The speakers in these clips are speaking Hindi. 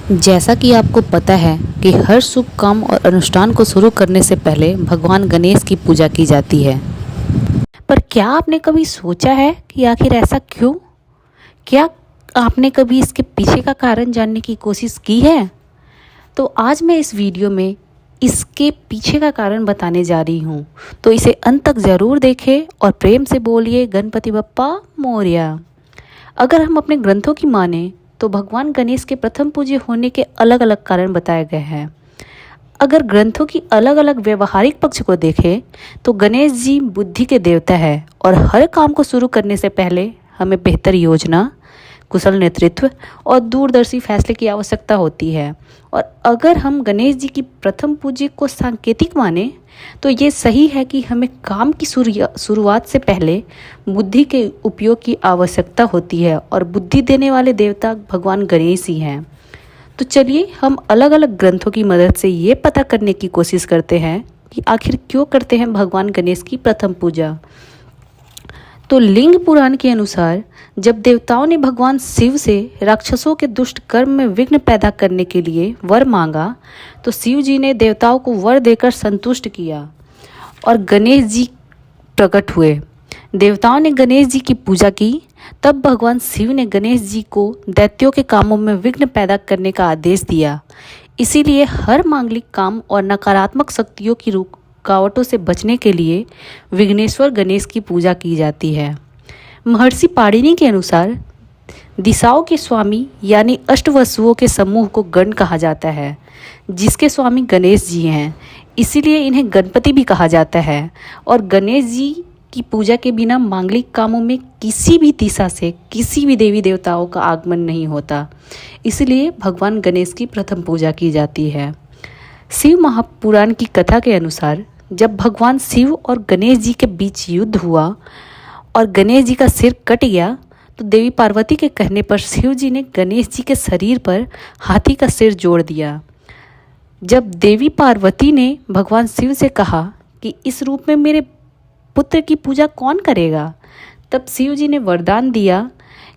जैसा कि आपको पता है कि हर शुभ काम और अनुष्ठान को शुरू करने से पहले भगवान गणेश की पूजा की जाती है। पर क्या आपने कभी सोचा है कि आखिर ऐसा क्यों? क्या आपने कभी इसके पीछे का कारण जानने की कोशिश की है? तो आज मैं इस वीडियो में इसके पीछे का कारण बताने जा रही हूँ, तो इसे अंत तक ज़रूर देखें और प्रेम से बोलिए गणपति बप्पा मोरया। अगर हम अपने ग्रंथों की माने तो भगवान गणेश के प्रथम पूज्य होने के अलग अलग कारण बताए गए हैं। अगर ग्रंथों की अलग अलग व्यवहारिक पक्ष को देखें तो गणेश जी बुद्धि के देवता है और हर काम को शुरू करने से पहले हमें बेहतर योजना, कुशल नेतृत्व और दूरदर्शी फैसले की आवश्यकता होती है। और अगर हम गणेश जी की प्रथम पूज्य को सांकेतिक माने तो ये सही है कि हमें काम की शुरुआत से पहले बुद्धि के उपयोग की आवश्यकता होती है और बुद्धि देने वाले देवता भगवान गणेश ही हैं। तो चलिए हम अलग अलग ग्रंथों की मदद से ये पता करने की कोशिश करते हैं कि आखिर क्यों करते हैं भगवान गणेश की प्रथम पूजा। तो लिंग पुराण के अनुसार जब देवताओं ने भगवान शिव से राक्षसों के दुष्ट कर्म में विघ्न पैदा करने के लिए वर मांगा तो शिव जी ने देवताओं को वर देकर संतुष्ट किया और गणेश जी प्रकट हुए। देवताओं ने गणेश जी की पूजा की, तब भगवान शिव ने गणेश जी को दैत्यों के कामों में विघ्न पैदा करने का आदेश दिया। इसीलिए हर मांगलिक काम और नकारात्मक शक्तियों की रुकावटों से बचने के लिए विघ्नेश्वर गणेश की पूजा की जाती है। महर्षि पाणिनि के अनुसार दिशाओं के स्वामी यानी अष्टवसुओं के समूह को गण कहा जाता है, जिसके स्वामी गणेश जी हैं। इसीलिए इन्हें गणपति भी कहा जाता है। और गणेश जी की पूजा के बिना मांगलिक कामों में किसी भी दिशा से किसी भी देवी देवताओं का आगमन नहीं होता। इसलिए भगवान गणेश की प्रथम पूजा की जाती है। शिव महापुराण की कथा के अनुसार जब भगवान शिव और गणेश जी के बीच युद्ध हुआ और गणेश जी का सिर कट गया तो देवी पार्वती के कहने पर शिव जी ने गणेश जी के शरीर पर हाथी का सिर जोड़ दिया। जब देवी पार्वती ने भगवान शिव से कहा कि इस रूप में मेरे पुत्र की पूजा कौन करेगा, तब शिव जी ने वरदान दिया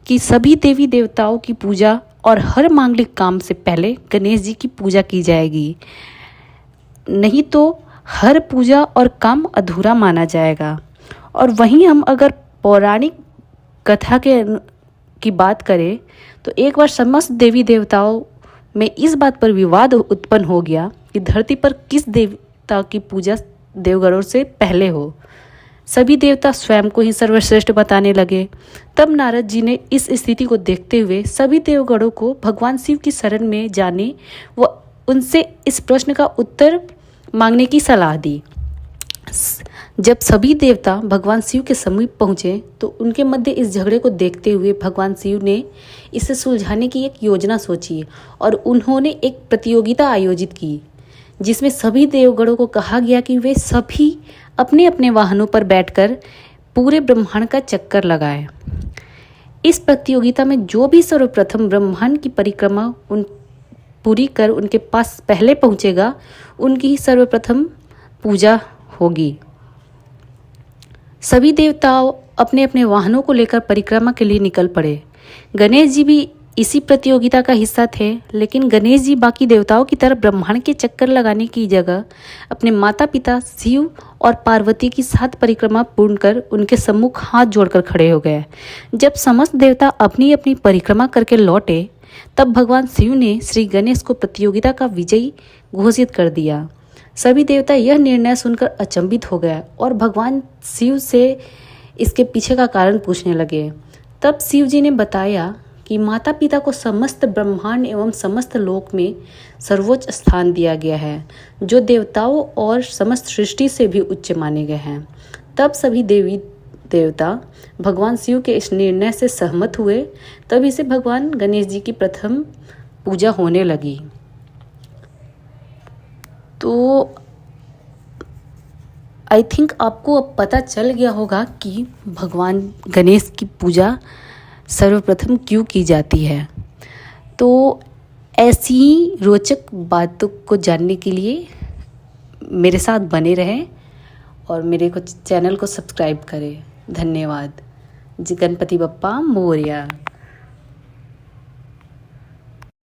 कि सभी देवी देवताओं की पूजा और हर मांगलिक काम से पहले गणेश जी की पूजा की जाएगी, नहीं तो हर पूजा और काम अधूरा माना जाएगा। और वहीं हम अगर पौराणिक कथा की बात करें तो एक बार समस्त देवी देवताओं में इस बात पर विवाद उत्पन्न हो गया कि धरती पर किस देवता की पूजा देवगणों से पहले हो। सभी देवता स्वयं को ही सर्वश्रेष्ठ बताने लगे। तब नारद जी ने इस स्थिति को देखते हुए सभी देवगणों को भगवान शिव की शरण में जाने व उनसे इस प्रश्न का उत्तर मांगने की सलाह दी। जब सभी देवता भगवान शिव के समीप पहुँचे तो उनके मध्य इस झगड़े को देखते हुए भगवान शिव ने इसे सुलझाने की एक योजना सोची और उन्होंने एक प्रतियोगिता आयोजित की, जिसमें सभी देवगणों को कहा गया कि वे सभी अपने अपने वाहनों पर बैठकर पूरे ब्रह्मांड का चक्कर लगाएं। इस प्रतियोगिता में जो भी सर्वप्रथम ब्रह्मांड की परिक्रमा पूरी कर उनके पास पहले पहुंचेगा, उनकी ही सर्वप्रथम पूजा होगी। सभी देवताओं अपने अपने वाहनों को लेकर परिक्रमा के लिए निकल पड़े। गणेश जी भी इसी प्रतियोगिता का हिस्सा थे, लेकिन गणेश जी बाकी देवताओं की तरह ब्रह्मांड के चक्कर लगाने की जगह अपने माता पिता शिव और पार्वती की साथ परिक्रमा पूर्ण कर उनके सम्मुख हाथ जोड़कर खड़े हो गए। जब समस्त देवता अपनी अपनी परिक्रमा करके लौटे तब भगवान शिव ने श्री गणेश को प्रतियोगिता का विजयी घोषित कर दिया। सभी देवता यह निर्णय सुनकर अचंभित हो गए और भगवान शिव से इसके पीछे का कारण पूछने लगे। तब शिव जी ने बताया कि माता पिता को समस्त ब्रह्मांड एवं समस्त लोक में सर्वोच्च स्थान दिया गया है, जो देवताओं और समस्त सृष्टि से भी उच्च माने गए हैं। तब सभी देवी देवता भगवान शिव के इस निर्णय से सहमत हुए। तभी से भगवान गणेश जी की प्रथम पूजा होने लगी। तो आई थिंक आपको अब पता चल गया होगा कि भगवान गणेश की पूजा सर्वप्रथम क्यों की जाती है। तो ऐसी ही रोचक बातों को जानने के लिए मेरे साथ बने रहें और मेरे को चैनल को सब्सक्राइब करें। धन्यवाद। जी गणपति बप्पा मोरया।